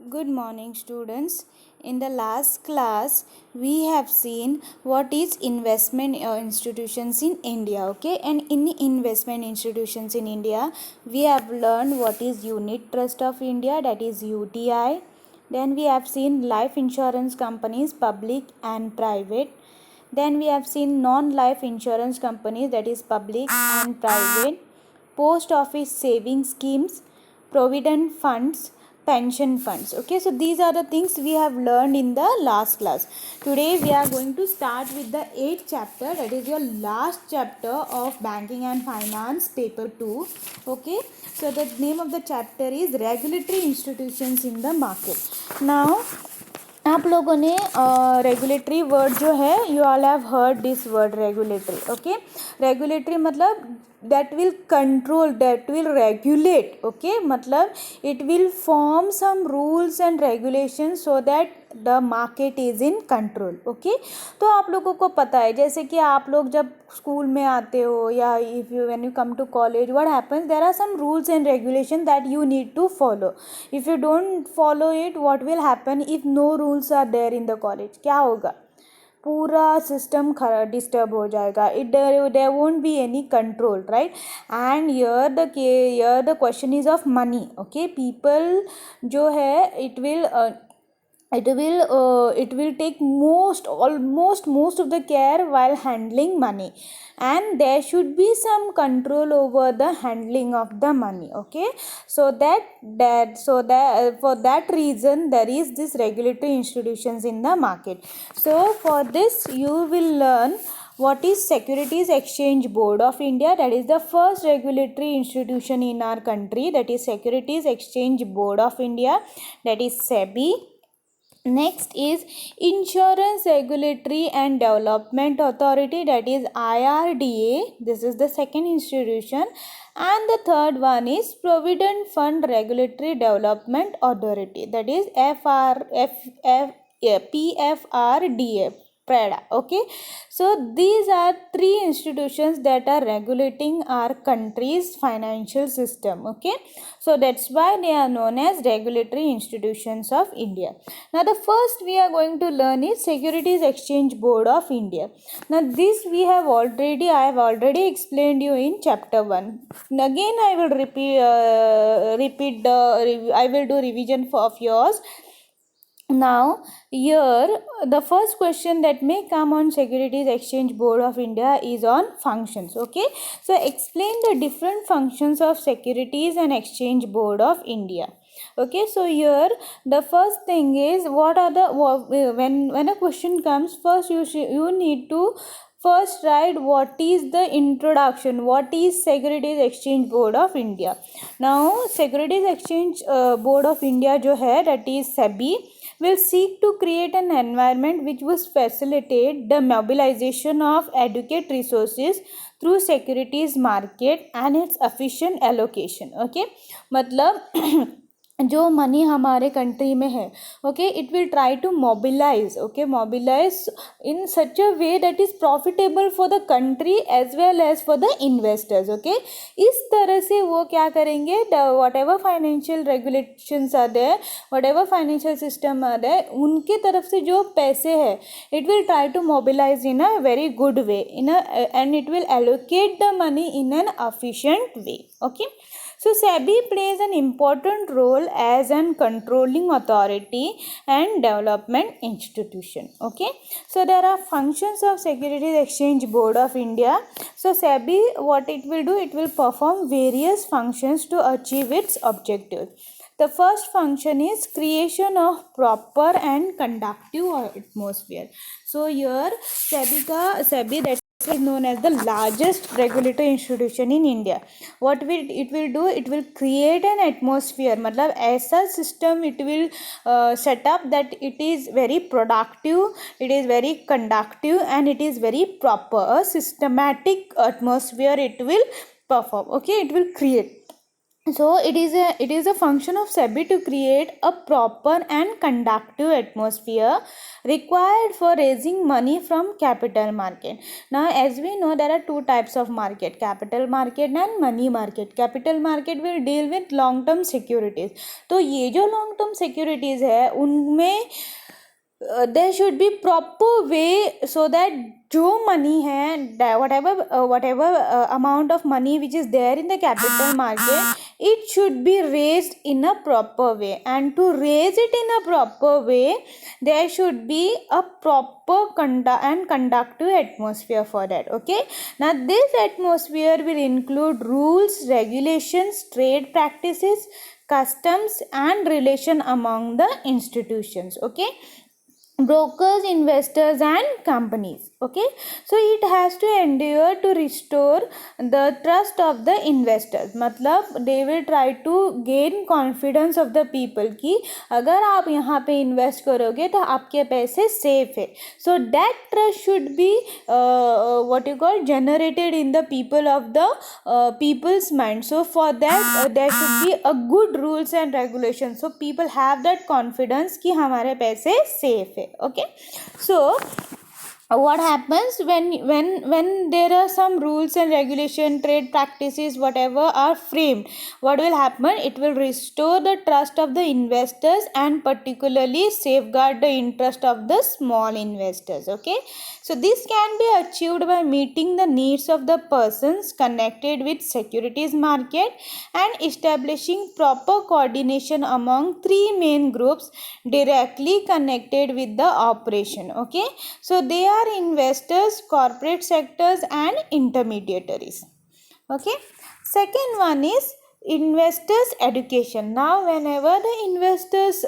Good morning, students. In the last class, we have seen what is investment institutions in India. Okay, and in investment institutions in India, we have learned what is Unit Trust of India, that is UTI. Then we have seen life insurance companies, public and private. Then we have seen non-life insurance companies, that is public and private. Post office saving schemes, provident funds, pension funds. Okay, so these are the things we have learned in the last class. Today we are going to start with the 8th chapter, that is your last chapter of banking and finance paper 2. Okay, so the name of the chapter is regulatory institutions in the market. Now आप लोगों ने regulatory word जो है, you all have heard this word regulatory. Okay, regulatory मतलब that will control, that will regulate. Okay, मतलब it will form some rules and regulation so that the market is in control. Okay, तो आप लोगों को पता है, जैसे कि आप लोग जब स्कूल में आते हो या if you when you come to college, what happens, there are some rules and regulation that you need to follow. If you don't follow it, what will happen if no rules are there in the college? क्या होगा? पूरा system disturb हो जाएगा. It there won't be any control, right? And here the question is of money. Okay, people जो है, it will take most of the care while handling money, and there should be some control over the handling of the money. Okay, so for that reason there is this regulatory institutions in the market. So for this you will learn what is Securities Exchange Board of India. That is the first regulatory institution in our country, that is Securities Exchange Board of India, that is SEBI. Next is Insurance Regulatory and Development Authority, that is IRDA. This is the second institution. And the third one is Provident Fund Regulatory Development Authority, that is PFRDA. PREDA. Okay, so these are three institutions that are regulating our country's financial system. Okay, so that's why they are known as regulatory institutions of India. Now the first we are going to learn is Securities Exchange Board of India. Now this I have already explained you in chapter 1. Again I will I will do revision of yours. Now here the first question that may come on Securities Exchange Board of India is on functions. Okay, so explain the different functions of Securities and Exchange Board of India. Okay, so here the first thing is, what are the when a question comes, first you need to first write what is the introduction, what is Securities Exchange Board of India. Now Securities Exchange Board of India जो है, that is SEBI, will seek to create an environment which will facilitate the mobilization of adequate resources through securities market and its efficient allocation. Okay, मतलब जो money हमारे country में है, okay, it will try to mobilise, okay, mobilise in such a way that is profitable for the country as well as for the investors. Okay, इस तरह से वो क्या करेंगे, whatever financial regulations are there, whatever financial system are there, उनके तरफ से जो पैसे है, it will try to mobilise in a very good way, and it will allocate the money in an efficient way. Okay, so SEBI plays an important role as an controlling authority and development institution. Okay, so there are functions of Securities Exchange Board of India. So SEBI, what it will do, it will perform various functions to achieve its objectives. The first function is creation of proper and conducive atmosphere. So here SEBI that is known as the largest regulatory institution in India. What it will do, it will create an atmosphere, मतलब ऐसा system it will set up that it is very productive, it is very conducive, and it is very proper. A systematic atmosphere it will perform. Okay, it will create. So it is a function of SEBI to create a proper and conducive atmosphere required for raising money from capital market. Now as we know, there are two types of market: capital market and money market. Capital market will deal with long term securities. तो ये जो long term securities है उनमें there should be proper way so that जो money है whatever amount of money which is there in the capital market, it should be raised in a proper way, and to raise it in a proper way there should be a proper conducive atmosphere for that. Okay, now this atmosphere will include rules, regulations, trade practices, customs and relation among the institutions. Okay, brokers, investors and companies. Okay, so it has to endeavor to restore the trust of the investors. मतलब they will try to gain confidence of the people कि अगर आप यहाँ पे invest करोगे तो आपके पैसे safe है. So that trust should be what you call generated in the people of the people's mind. So for that there should be a good rules and regulations, so people have that confidence कि हमारे पैसे safe है. Okay, so what happens when there are some rules and regulation, trade practices, whatever are framed, what will happen? It will restore the trust of the investors and particularly safeguard the interest of the small investors. Okay, so this can be achieved by meeting the needs of the persons connected with securities market and establishing proper coordination among three main groups directly connected with the operation. Okay, so they are investors, corporate sectors and intermediaries. Okay, second one is investors education. Now whenever the investors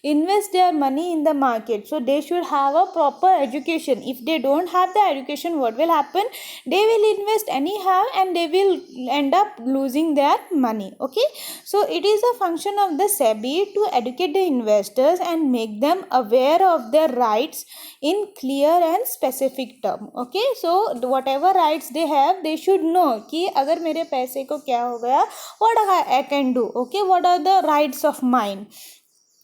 invest their money in the market, so they should have a proper education. If they don't have the education, what will happen? They will invest anyhow and they will end up losing their money. Okay, so it is a function of the SEBI to educate the investors and make them aware of their rights in clear and specific term. Okay, so whatever rights they have, they should know कि अगर मेरे पैसे को क्या हो गया, what I can do. Okay, what are the rights of mine,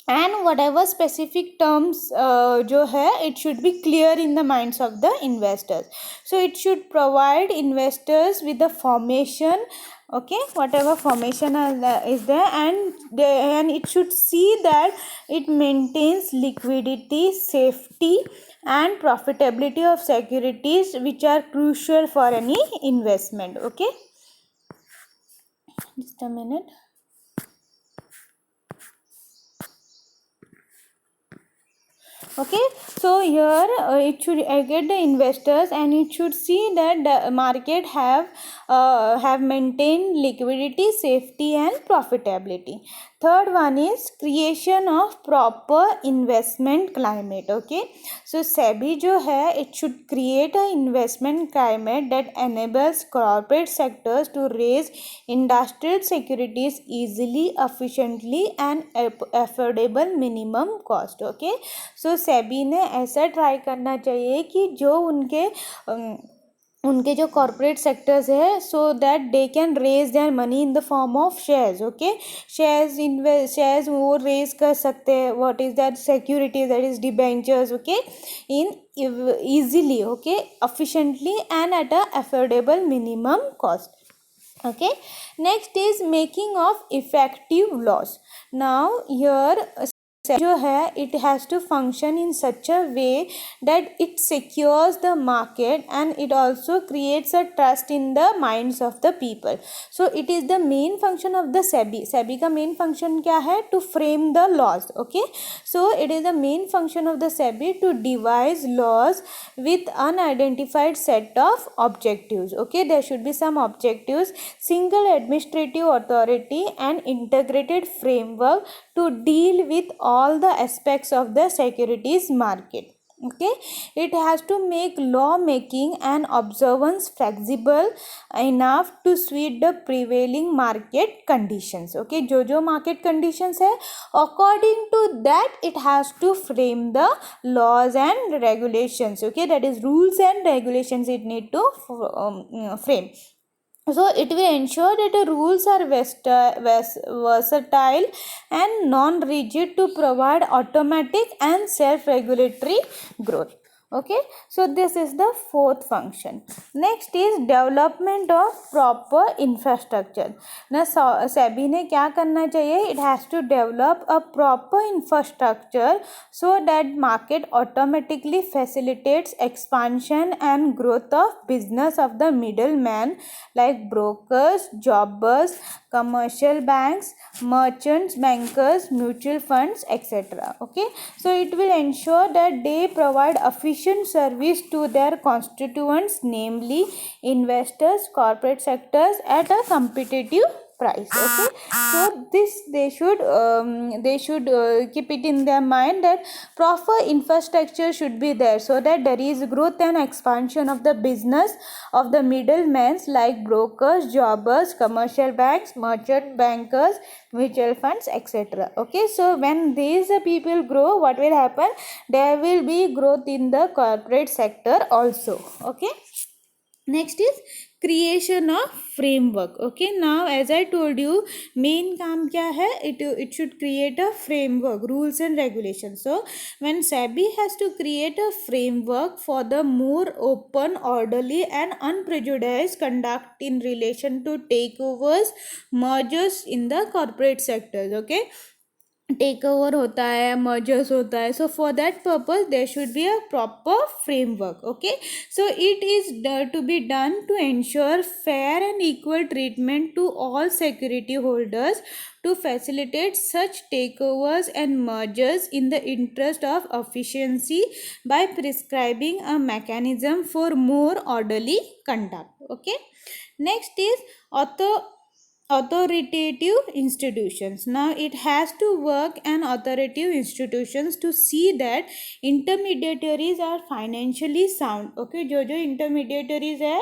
and whatever specific terms जो है, it should be clear in the minds of the investors. So it should provide investors with the formation, okay, whatever formation is there, and it should see that it maintains liquidity, safety and profitability of securities which are crucial for any investment. Okay, just a minute. Okay, so here it should get the investors and it should see that the market have maintained liquidity, safety and profitability. Third one is creation of proper investment climate. Okay, so SEBI जो है, it should create an investment climate that enables corporate sectors to raise industrial securities easily, efficiently and affordable minimum cost. Okay, so SEBI ने ऐसा try करना चाहिए कि जो उनके जो कॉर्पोरेट सेक्टर्स है, so that they can raise their money in the form of shares. Okay, shares वो रेज कर सकते हैं. What is that? Securities, that is debentures. Okay, in easily, okay, efficiently and at a affordable minimum cost. Okay, next is making of effective laws. Now here जो है, it has to function in such a way that it secures the market and it also creates a trust in the minds of the people. So it is the main function of the SEBI. SEBI का main function क्या है? To frame the laws. Okay, so it is the main function of the SEBI to devise laws with unidentified set of objectives. Okay, there should be some objectives, single administrative authority and integrated framework to deal with all the aspects of the securities market. Okay, it has to make law making and observance flexible enough to suit the prevailing market conditions. Okay, जो market conditions है, according to that it has to frame the laws and regulations. Okay, that is rules and regulations it need to frame. So it will ensure that the rules are versatile and non-rigid to provide automatic and self-regulatory growth. Okay, so this is the fourth function. Next is development of proper infrastructure. Now SEBI ने क्या करना चाहिए? It has to develop a proper infrastructure so that market automatically facilitates expansion and growth of business of the middleman like brokers, jobbers, commercial banks, merchants, bankers, mutual funds, etc. Okay, so it will ensure that they provide efficient service to their constituents, namely investors, corporate sectors, at a competitive price. Okay, so this they should keep it in their mind that proper infrastructure should be there so that there is growth and expansion of the business of the middlemen like brokers, jobbers, commercial banks, merchant bankers, mutual funds, etc. Okay, so when these people grow, what will happen? There will be growth in the corporate sector also. Okay, next is creation of framework. Okay, now as I told you, main काम क्या है? It should create a framework, rules and regulations. So when SEBI has to create a framework for the more open, orderly and unprejudiced conduct in relation to takeovers, mergers in the corporate sectors. Okay, take over होता है, mergers होता है, so for that purpose there should be a proper framework. Okay, so it is to be done to ensure fair and equal treatment to all security holders to facilitate such takeovers and mergers in the interest of efficiency by prescribing a mechanism for more orderly conduct. Okay, next is authoritative institutions. Now it has to work and authoritative institutions to see that intermediaries are financially sound. Okay, जो intermediaries है,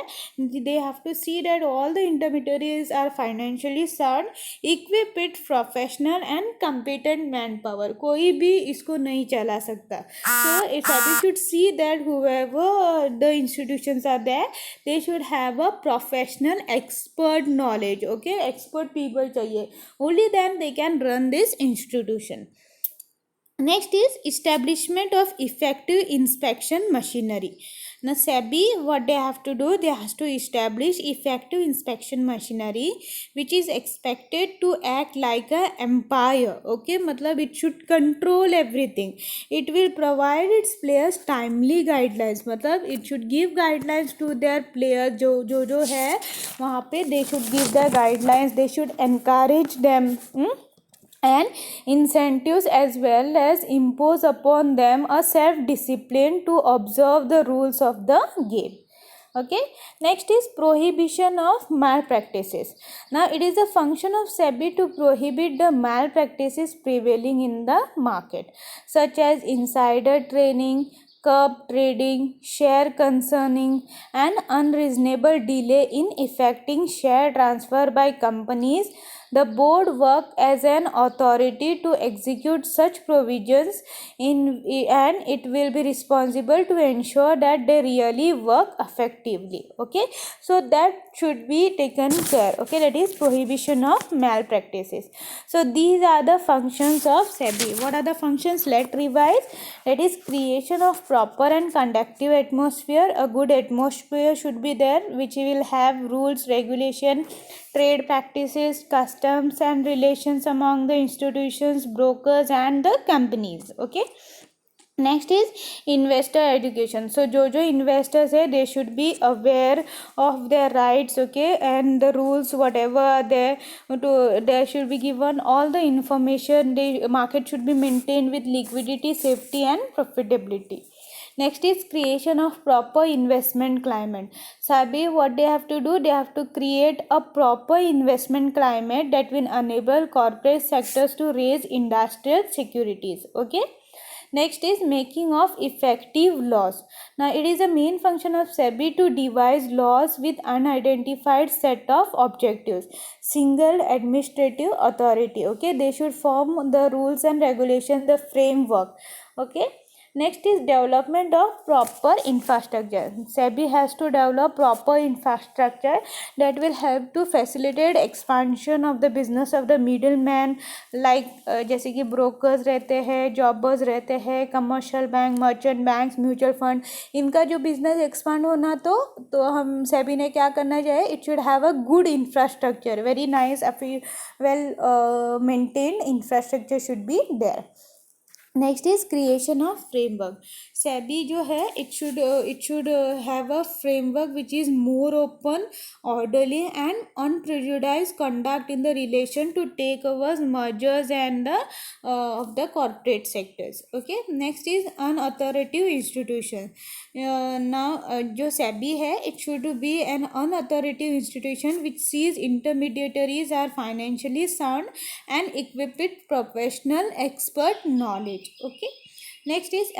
they have to see that all the intermediaries are financially sound, equip it professional and competent manpower. कोई भी इसको नहीं चला सकता. So if we should see that whoever the institutions are there, they should have a professional expert knowledge. Okay, expert people चाहिए, only then they can run this institution. Next is establishment of effective inspection machinery. Now SEBI, what they have to do, they have to establish effective inspection machinery which is expected to act like a empire. Okay, मतलब it should control everything. It will provide its players timely guidelines, मतलब it should give guidelines to their players जो है वहाँ पे. They should give their guidelines, they should encourage them and incentives as well as impose upon them a self-discipline to observe the rules of the game. Okay, next is prohibition of malpractices. Now it is a function of SEBI to prohibit the malpractices prevailing in the market such as insider trading, curb trading, share concerning and unreasonable delay in effecting share transfer by companies. The board work as an authority to execute such provisions and it will be responsible to ensure that they really work effectively. Okay, so that should be taken care. Okay, that is prohibition of malpractices. So these are the functions of SEBI. What are the functions? Let's revise. That is creation of proper and conducive atmosphere. A good atmosphere should be there which will have rules, regulation, trade practices, customs and relations among the institutions, brokers and the companies. Okay, next is investor education. So जो investors है, they should be aware of their rights. Okay, and the rules whatever are there, there should be given all the information. The market should be maintained with liquidity, safety and profitability. Next is creation of proper investment climate. SEBI, what they have to do, they have to create a proper investment climate that will enable corporate sectors to raise industrial securities. Okay, next is making of effective laws. Now it is a main function of SEBI to devise laws with unidentified set of objectives. Single administrative authority. Okay, they should form the rules and regulations, the framework. Okay, Next is development of proper infrastructure. SEBI has to develop proper infrastructure that will help to facilitate expansion of the business of the middleman, like जैसे कि brokers रहते हैं, jobbers रहते हैं, commercial bank, merchant banks, mutual fund, इनका जो business expand होना तो हम SEBI ने क्या करना चाहिए, it should have a good infrastructure, very nice, well maintained infrastructure should be there. Next is creation of framework. SEBI जो है it should have a framework which is more open, orderly and unprejudiced conduct in the relation to takeovers, mergers and the of the corporate sectors. Okay, next is unauthoritative institution. Now जो SEBI है it should be an unauthoritative institution which sees intermediaries are financially sound and equipped with professional expert knowledge. Okay, next is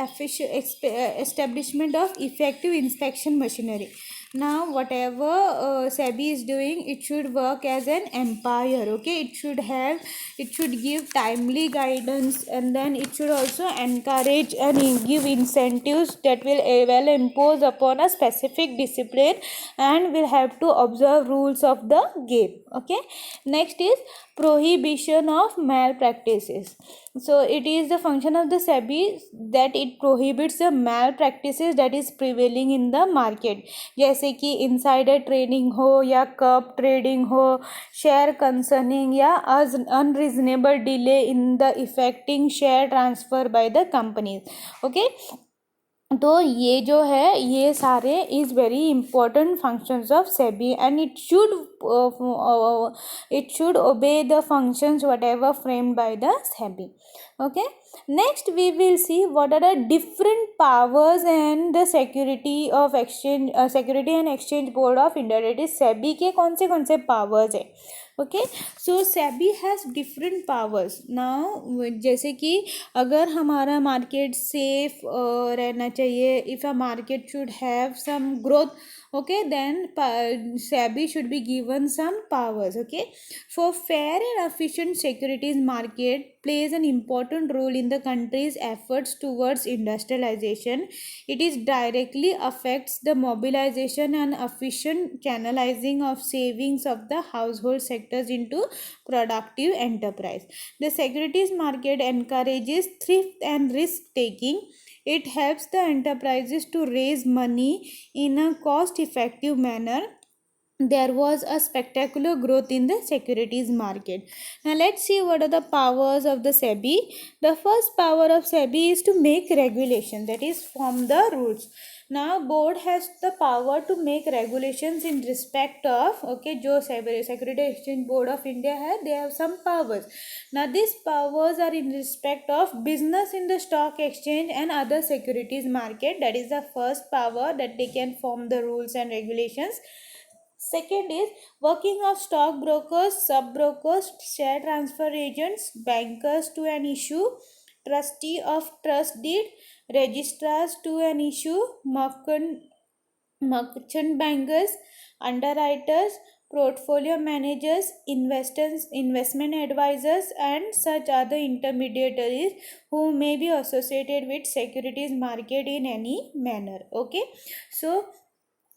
establishment of effective inspection machinery. Now whatever SEBI is doing, it should work as an empire. Okay, it should give timely guidance, and then it should also encourage and give incentives that will well impose upon a specific discipline and will have to observe rules of the game. Okay, next is prohibition of malpractices. So it is the function of the SEBI that it prohibits the malpractices that is prevailing in the market, जैसे कि insider trading हो या curb trading हो, share concerning या unreasonable delay in the effecting share transfer by the companies. Okay, तो ये जो है ये सारे is very important functions of SEBI and it should obey the functions whatever framed by the SEBI. Okay, next we will see what are the different powers and the security and exchange board of India, that is SEBI के कौन से powers है. Okay, so SEBI has different powers. Now जैसे कि अगर हमारा market safe रहना चाहिए, if a market should have some growth, okay, then SEBI should be given some powers. Okay, for fair and efficient securities market plays an important role in the country's efforts towards industrialization. It is directly affects the mobilization and efficient channelizing of savings of the household sectors into productive enterprise. The securities market encourages thrift and risk taking. It helps the enterprises to raise money in a cost-effective manner. There was a spectacular growth in the securities market. Now let's see what are the powers of the SEBI. The first power of SEBI is to make regulation, that is form the rules. Now board has the power to make regulations in respect of, okay, जो Security Exchange Board of India है, they have some powers. Now these powers are in respect of business in the stock exchange and other securities market. That is the first power, that they can form the rules and regulations. Second is working of stock brokers, sub brokers, share transfer agents, bankers to an issue, trustee of trust deed, registrars to an issue, merchant bankers, underwriters, portfolio managers, investment advisors, and such other intermediaries who may be associated with securities market in any manner. Okay, so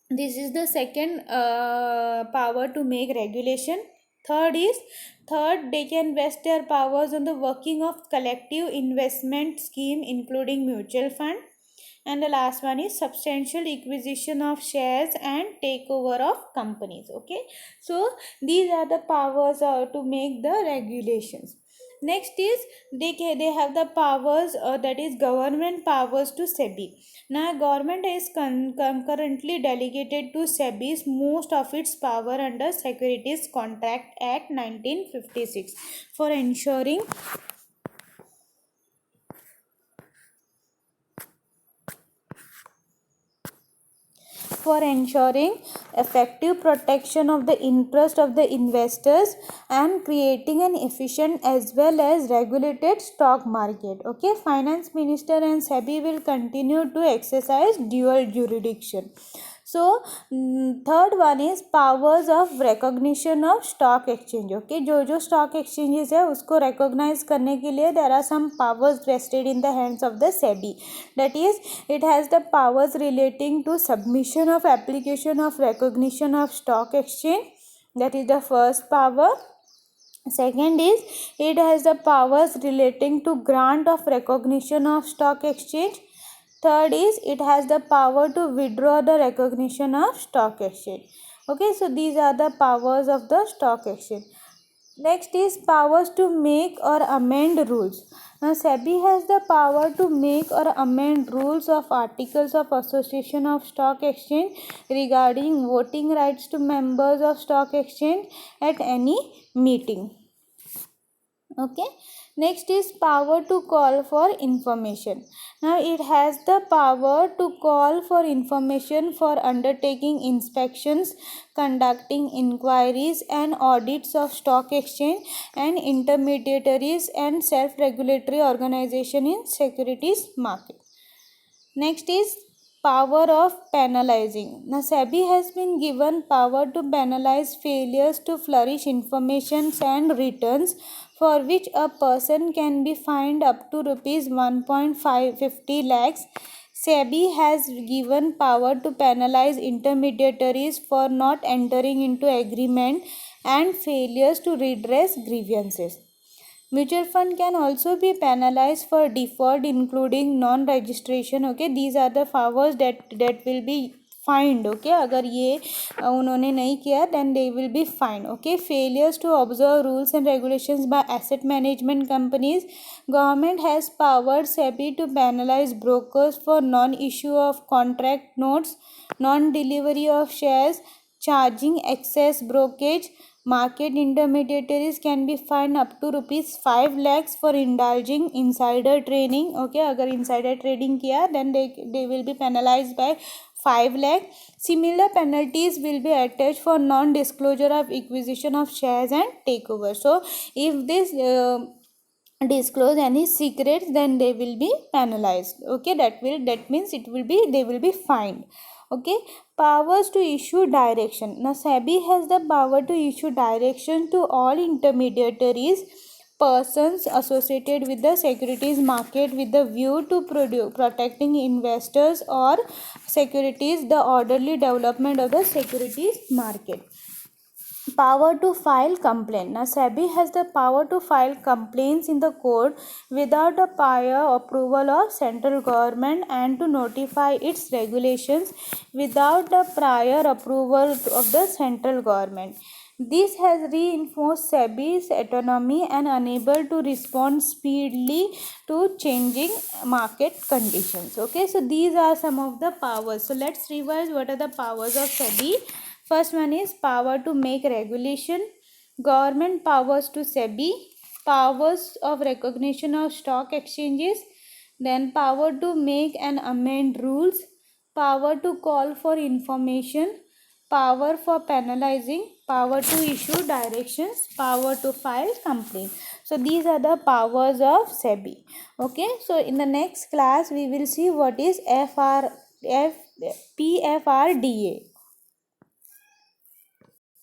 this is the second power to make regulation. Third, they can vest their powers on the working of collective investment scheme including mutual fund. And the last one is substantial acquisition of shares and takeover of companies. Okay, so these are the powers to make the regulations. Next is they have the powers, that is government powers to SEBI. Now government is concurrently delegated to SEBI's most of its power under Securities Contract Act 1956 for ensuring effective protection of the interest of the investors and creating an efficient as well as regulated stock market. Okay, finance minister and SEBI will continue to exercise dual jurisdiction. So third one is powers of recognition of stock exchange. Okay, जो stock exchanges है उसको recognize करने के लिए there are some powers vested in the hands of the SEBI. That is, it has the powers relating to submission of application of recognition of stock exchange. That is the first power. Second is, it has the powers relating to grant of recognition of stock exchange. Third is, it has the power to withdraw the recognition of stock exchange. Okay, so these are the powers of the stock exchange. Next is powers to make or amend rules. Now SEBI has the power to make or amend rules of articles of association of stock exchange regarding voting rights to members of stock exchange at any meeting. Okay, next is power to call for information. Now it has the power to call for information for undertaking inspections, conducting inquiries and audits of stock exchange and intermediaries and self-regulatory organization in securities market. Next is power of penalizing. Now SEBI has been given power to penalize failures to flourish informations and returns, for which a person can be fined up to rupees 1.550 lakhs. SEBI has given power to penalize intermediaries for not entering into agreement and failures to redress grievances. Mutual fund can also be penalized for default, including non-registration. Okay, these are the powers that will be fined. Okay, अगर ये उन्होंने नहीं किया then they will be fined. Okay, failures to observe rules and regulations by asset management companies. Government has powered SEBI to penalize brokers for non-issue of contract notes, non-delivery of shares, charging excess brokerage. Market intermediaries can be fined up to rupees 5 lakhs for indulging insider trading. Okay, अगर insider trading किया then they will be penalized by 5 lakh. Similar penalties will be attached for non-disclosure of acquisition of shares and takeover. So if this disclose any secrets then they will be penalized. Okay, that means they will be fined. Okay, powers to issue direction. Now SEBI has the power to issue direction to all intermediaries, persons associated with the securities market with the view to protecting investors or securities, the orderly development of the securities market. Power to file complaint. Now SEBI has the power to file complaints in the court without the prior approval of central government and to notify its regulations without the prior approval of the central government. This has reinforced SEBI's autonomy and unable to respond speedily to changing market conditions. Okay, so these are some of the powers. So let's revise what are the powers of SEBI. First one is power to make regulation, government powers to SEBI, powers of recognition of stock exchanges, then power to make and amend rules, power to call for information, power for penalizing, power to issue directions, power to file complaint. So these are the powers of SEBI. Okay, so in the next class we will see what is PFRDA.